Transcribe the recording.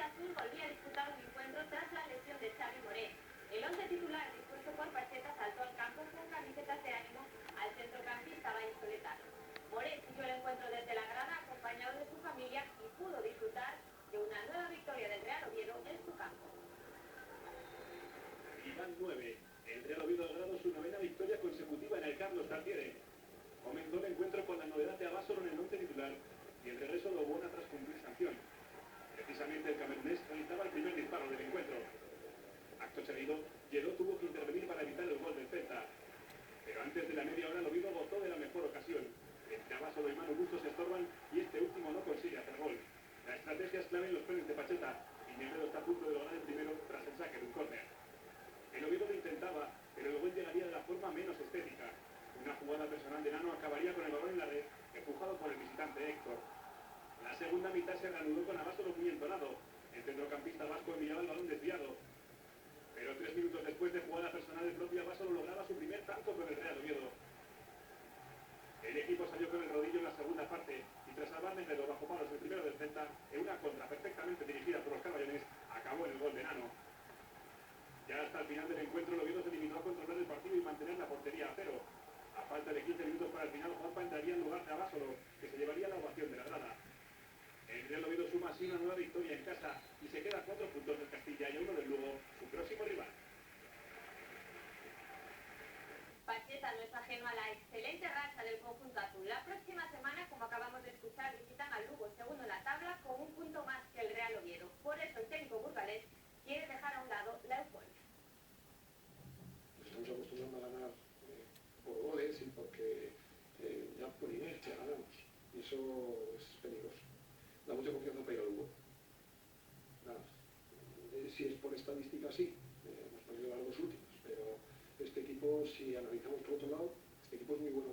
Racing volvía a disputar un encuentro tras la lesión de Xavi Moré. El once titular dispuesto por Pacheta saltó al campo con camisetas de ánimo al centrocampista vallisoletano. Moré siguió el encuentro desde la grada acompañado de su familia y pudo disfrutar de una nueva victoria del Real Oviedo en su campo. Y van 9. El Real Oviedo ha logrado su novena victoria consecutiva en el Carlos Tartiere. Comenzó el encuentro con la novedad de Abasolo en el once titular y el regreso de Obona tras cumplir sanción. Precisamente el camerunés realizaba el primer disparo del encuentro. Acto seguido, Lledó tuvo que intervenir para evitar el gol del Celta. Pero antes de la media hora el Oviedo gozó de la mejor ocasión. Entre Abasolo y Manu Bustos se estorban y este último no consigue hacer gol. La estrategia es clave en los planes de Pacheta y Negredo está a punto de lograr el primero tras el saque de un córner. El Oviedo lo intentaba, pero el gol llegaría de la forma menos estética. Una jugada personal de Nano acabaría con el balón en la red, empujado por el visitante Héctor. La segunda mitad se reanudó con Abasolo muy entonado. El centrocampista vasco enviaba el balón desviado. Pero 3 minutos después de jugada personal, el propio Abasolo lograba su primer tanto con el Real Oviedo. El equipo salió con el rodillo en la segunda parte y tras salvar Negredo bajo palos el primero del Celta, en una contra perfectamente dirigida por los caballones, acabó en el gol de Nano. Ya hasta el final del encuentro, el Oviedo se limitó a controlar el partido y mantener la portería a cero. A falta de 15 minutos para el final, Juanpa entraría en lugar de Abasolo, que se llevaría la ovación de la grada. El Real Oviedo suma así una nueva victoria en casa y se queda a 4 puntos del Castilla y a 1 del Lugo, su próximo rival. Pacheta no es ajeno a la excelente racha del conjunto azul. La próxima semana, como acabamos de escuchar, visitan al Lugo, segundo en la tabla, con un punto más que el Real Oviedo. Por eso el técnico burgalés quiere dejar a un lado la euforia. Estamos acostumbrados a ganar por goles y porque ya por inercia ganamos. Y eso es peligroso. Da mucha confianza para ir al Lugo. Nada. Si es por estadística, sí. Hemos perdido las dos últimas. Pero este equipo, si analizamos por otro lado, este equipo es muy bueno.